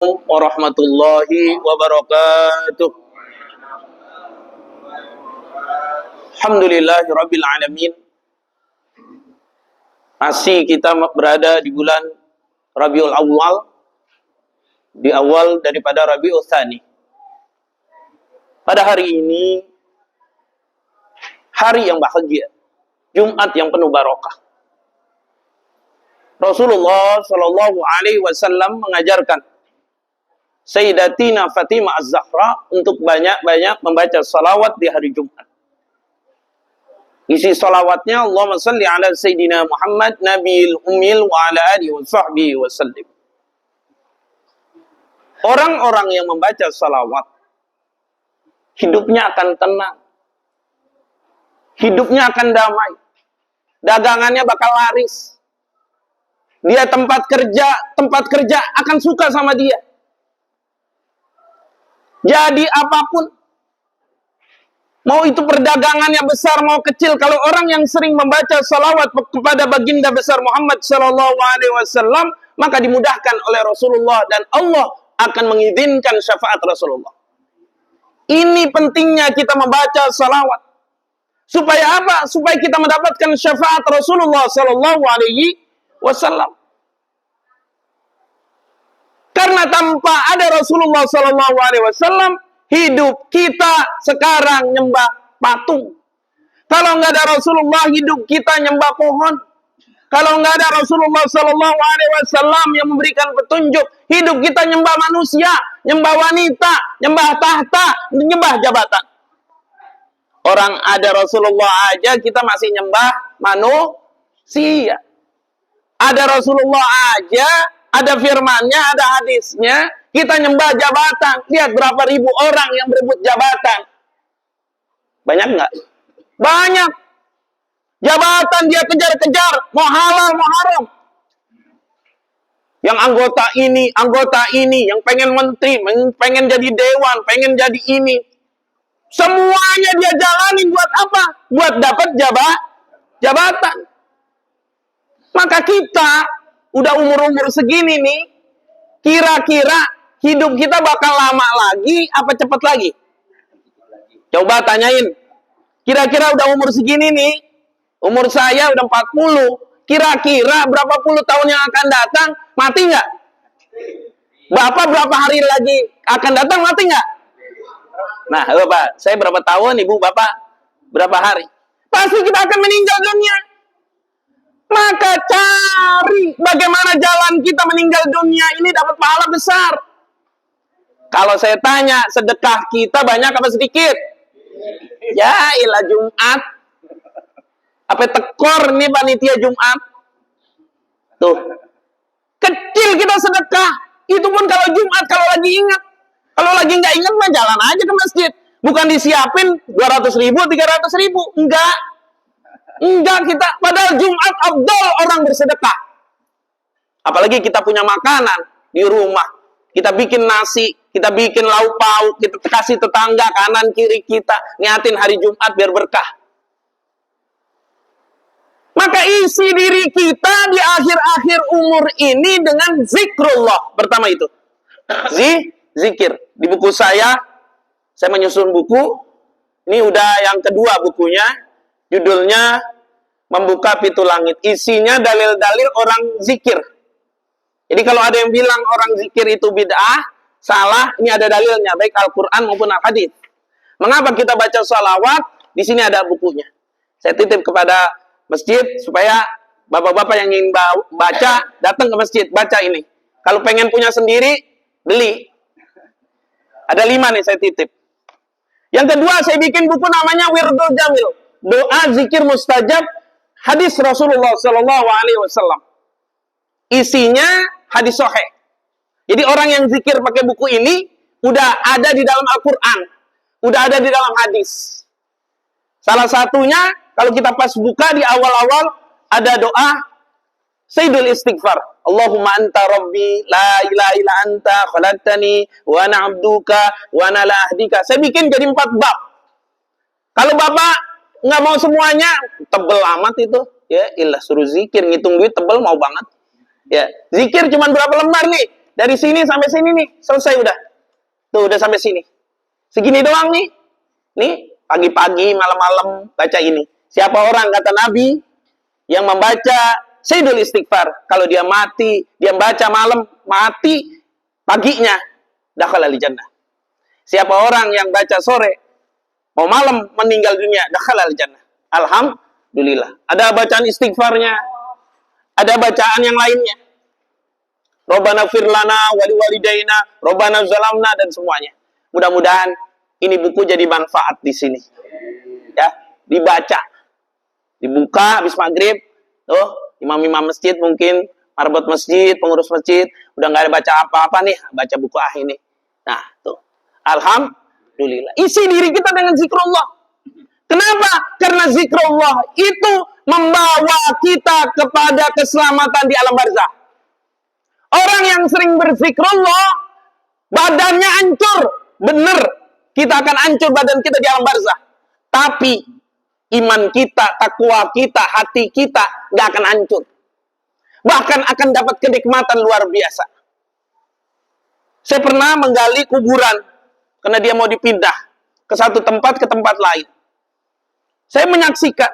Warahmatullahi wabarakatuh. Alhamdulillahi rabbil alamin. Masih kita berada di bulan Rabiul Awal, di awal daripada Rabiul Tsani. Pada hari ini, hari yang bahagia, Jumat yang penuh barokah. Rasulullah Shallallahu Alaihi Wasallam mengajarkan Sayyidatina Fatimah Az-Zahra untuk banyak-banyak membaca salawat di hari Jumat. Isi salawatnya, Allahumma salli ala Sayyidina Muhammad Nabil Ummil wa ala alihi wa sahbihi wa sallim. Orang-orang yang membaca salawat, hidupnya akan tenang. Hidupnya akan damai. Dagangannya bakal laris. Dia tempat kerja akan suka sama dia. Jadi apapun, mau itu perdagangannya besar, mau kecil, kalau orang yang sering membaca salawat kepada baginda besar Muhammad Sallallahu Alaihi Wasallam, maka dimudahkan oleh Rasulullah dan Allah akan mengizinkan syafaat Rasulullah. Ini pentingnya kita membaca salawat. Supaya apa? Supaya kita mendapatkan syafaat Rasulullah Sallallahu Alaihi Wasallam. Karena tanpa ada Rasulullah Sallallahu Alaihi Wasallam, hidup kita sekarang nyembah patung. Kalau nggak ada Rasulullah, hidup kita nyembah pohon. Kalau nggak ada Rasulullah Sallallahu Alaihi Wasallam yang memberikan petunjuk, hidup kita nyembah manusia, nyembah wanita, nyembah tahta, nyembah jabatan. Orang ada Rasulullah aja kita masih nyembah manusia. Ada Rasulullah aja, ada firmannya, ada hadisnya, kita nyembah jabatan. Lihat berapa ribu orang yang berebut jabatan. Banyak nggak? Banyak. Jabatan dia kejar-kejar, mau halal, mau haram. Yang anggota ini, yang pengen menteri, pengen jadi dewan, pengen jadi ini. Semuanya dia jalanin buat apa? Buat dapat jabatan. Maka kita udah umur-umur segini nih, kira-kira hidup kita bakal lama lagi apa cepat lagi? Coba tanyain. Kira-kira udah umur segini nih, umur saya udah 40, kira-kira berapa puluh tahun yang akan datang, mati nggak? Bapak berapa hari lagi akan datang, mati nggak? Nah, Bapak, saya berapa tahun, Ibu, Bapak berapa hari? Pasti kita akan meninggal dunia. Maka cari bagaimana jalan kita meninggal dunia ini dapat pahala besar. Kalau saya tanya, sedekah kita banyak apa sedikit? Ya ilah Jumat. Apa tekor nih panitia Jumat? Tuh. Kecil kita sedekah. Itu pun kalau Jumat, kalau lagi ingat. Kalau lagi nggak ingat, mah jalan aja ke masjid. Bukan disiapin 200.000, 300.000. Enggak kita. Padahal Jumat afdal orang bersedekah. Apalagi kita punya makanan di rumah. Kita bikin nasi, kita bikin lauk pauk, kita kasih tetangga kanan kiri kita. Niatin hari Jumat biar berkah. Maka isi diri kita di akhir-akhir umur ini dengan zikrullah. Pertama itu. Zikir. Di buku saya menyusun buku. Ini udah yang kedua bukunya. Judulnya Membuka Pintu Langit. Isinya dalil-dalil orang zikir. Jadi kalau ada yang bilang orang zikir itu bid'ah, salah, ini ada dalilnya, baik Al-Quran maupun Al-Hadits. Mengapa kita baca salawat? Di sini ada bukunya. Saya titip kepada masjid supaya bapak-bapak yang ingin baca, datang ke masjid, baca ini. Kalau pengen punya sendiri, beli. Ada 5 nih saya titip. Yang kedua, saya bikin buku namanya Wirdul Jamil. Doa zikir mustajab, hadis Rasulullah Sallallahu Alaihi Wasallam. Isinya hadis sahih. Jadi orang yang zikir pakai buku ini udah ada di dalam Al-Quran, udah ada di dalam hadis. Salah satunya kalau kita pas buka di awal-awal ada doa Sayyidul Istighfar. Allahumma anta rabbi la ilaha illa anta khalaqtani wa ana abduka wa ana la ahdika. Saya bikin jadi 4 bab. Kalau Bapak nggak mau semuanya, tebel amat itu. Ya, ilah suruh zikir, ngitung duit tebel mau banget. Ya, zikir cuma berapa lembar nih? Dari sini sampai sini nih, selesai udah. Tuh, udah sampai sini. Segini doang nih. Nih, pagi-pagi, malam-malam baca ini. Siapa orang, kata Nabi, yang membaca Sayyidul Istighfar, kalau dia mati, dia baca malam, mati, paginya, dakhala al-jannah. Siapa orang yang baca sore, mau malam meninggal dunia, dakhala al-jannah. Alhamdulillah. Ada bacaan istighfarnya, ada bacaan yang lainnya. Rabbana firlana wali walidaina, Rabbana zalamna, dan semuanya. Mudah-mudahan ini buku jadi manfaat di sini. Ya, dibaca. Dibuka habis maghrib, tuh, imam-imam masjid mungkin, marbot masjid, pengurus masjid, udah nggak ada baca apa-apa nih, baca buku ini. Nah, tuh. Alhamdulillah. Isi diri kita dengan zikrullah. Kenapa? Karena zikrullah itu membawa kita kepada keselamatan di alam barzah. Orang yang sering berzikrullah, badannya hancur. Bener, kita akan hancur badan kita di alam barzah. Tapi iman kita, takwa kita, hati kita nggak akan hancur. Bahkan akan dapat kenikmatan luar biasa. Saya pernah menggali kuburan karena dia mau dipindah ke satu tempat ke tempat lain. Saya menyaksikan.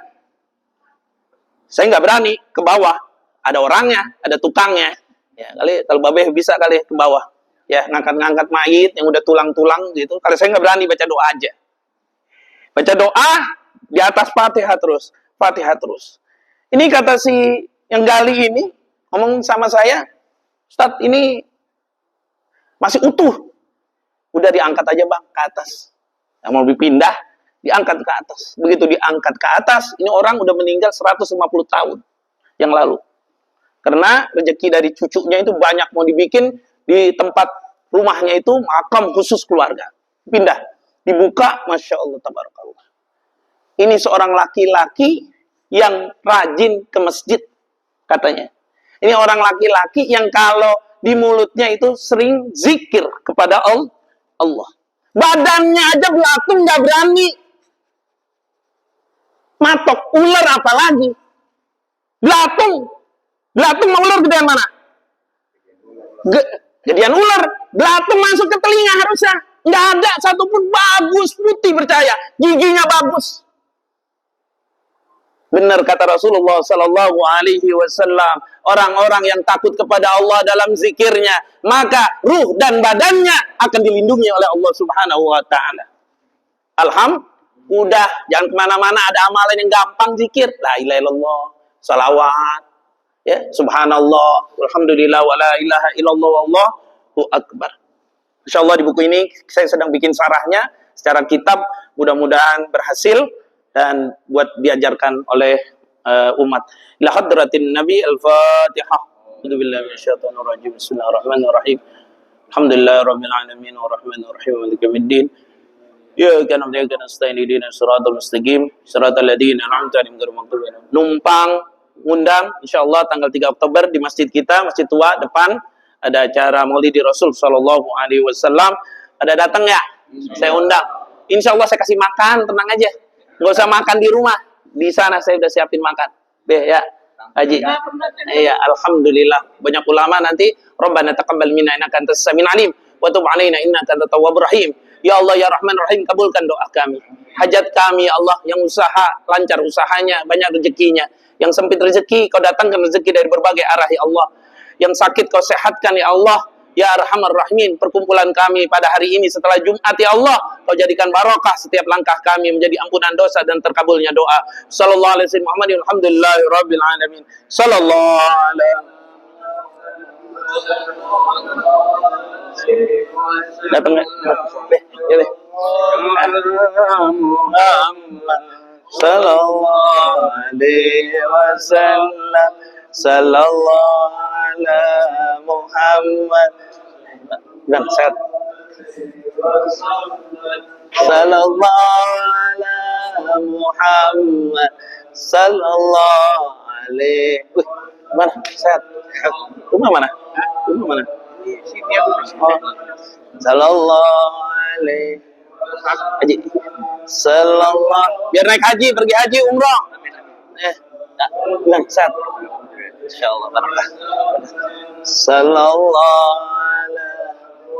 Saya nggak berani ke bawah. Ada orangnya, ada tukangnya. Ya, kali kalau babeh bisa kali ke bawah. Ya, ngangkat-ngangkat mayit yang udah tulang-tulang gitu. Kalau saya nggak berani, baca doa aja. Baca doa di atas Fatihah terus. Fatihah terus. Ini kata si yang gali ini ngomong sama saya, Ustaz, ini masih utuh. Udah diangkat aja bang ke atas. Yang mau dipindah, diangkat ke atas. Begitu diangkat ke atas, ini orang udah meninggal 150 tahun yang lalu. Karena rezeki dari cucunya itu banyak, mau dibikin di tempat rumahnya itu makam khusus keluarga. Pindah, dibuka, Masya Allah, tabarakallah. Ini seorang laki-laki yang rajin ke masjid, katanya. Ini orang laki-laki yang kalau di mulutnya itu sering zikir kepada Allah. Badannya aja belatung nggak berani. Matok ular apalagi. Belatung sama ular gedean mana? Gedean ular. Belatung masuk ke telinga harusnya. Nggak ada satupun, bagus, putih, percaya. Giginya bagus. Benar kata Rasulullah Sallallahu Alaihi Wasallam, orang-orang yang takut kepada Allah dalam zikirnya, maka ruh dan badannya akan dilindungi oleh Allah Subhanahu Wa Taala. Udah, jangan kemana-mana, ada amalan yang gampang zikir. La ilaha illallah, salawat, ya, subhanallah, alhamdulillah, wa la ilaha illallah, wallahu akbar. Insyaallah di buku ini saya sedang bikin sarahnya secara kitab, mudah-mudahan berhasil dan buat diajarkan oleh umat. Ila hadratin Nabi Al-Fatihah. A'udzubillahi minasyaitonir rajim. Bismillahirrahmanirrahim. Alhamdulillahirabbil alamin arrahmanir rahim maliki yaumiddin. Ya kana na'budu wa nasta'inu ihdinas siratal mustaqim siratal ladzina an'amta 'alaihim ghairil maghdubi 'alaihim. Numpang ngundang insyaallah tanggal 3 Oktober di masjid kita, Masjid Tua depan, ada acara Maulidi Rasul sallallahu alaihi wasallam. Ada datang ya? Saya undang. Insyaallah saya kasih makan, tenang aja. Nggak usah makan di rumah. Di sana saya udah siapin makan. Deh ya, Haji. Iya, alhamdulillah. Banyak ulama nanti, Rabbana taqabbal minna innaka antas samiul alim wa tub 'alaina innaka antat tawwabur rahim. Ya Allah ya Rahman Rahim, kabulkan doa kami. Hajat kami ya Allah, yang usaha lancar usahanya, banyak rezekinya. Yang sempit rezeki, kau datangkan rezeki dari berbagai arah ya Allah. Yang sakit kau sehatkan ya Allah. Ya Arhamar Rahimin, perkumpulan kami pada hari ini setelah Jumat ya Allah, kau jadikan barokah setiap langkah kami, menjadi ampunan dosa dan terkabulnya doa. Sallallahu alaihi wasallam Muhammadin alhamdulillahirabbil alamin. Sallallahu alaihi datang ya deh. Sallallahu alaihi wasallam. Sallallahu ala Muhammad. Dan set. Sallallahu ala Muhammad. Sallallahu alaihi. Mana? Set. Rumah mana? Rumah mana? Oh. Sallallahu alaihi. Haji. Sallallahu. Biar naik haji, pergi haji umrah. Set. Insyaallah barakah. Sallallahu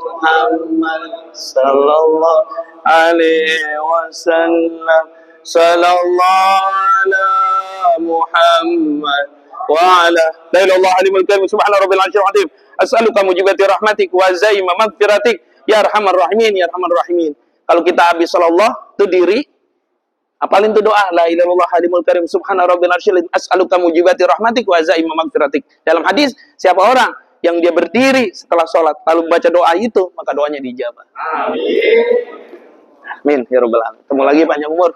Muhammad sallallahu alaihi wasallam. Sallallahu ala Muhammad wa ala la ilaha illallah alimul karim subhana rabbil arsyil azim. As'aluka mujibati rahmatik wa zaima maghfiratik ya arhamar rahimin ya arhamar rahimin. Kalau kita habis sallallahu itu diri apalin itu doa la ilaha illallah alimul karim subhana rabbil arsyil azim. As'aluka mujibati rahmatik wa zaima maghfiratik. Dalam hadis, siapa orang yang dia berdiri setelah sholat lalu baca doa itu, maka doanya dijabah. Amin. Amin ya rabbal alamin. Ketemu lagi panjang umur.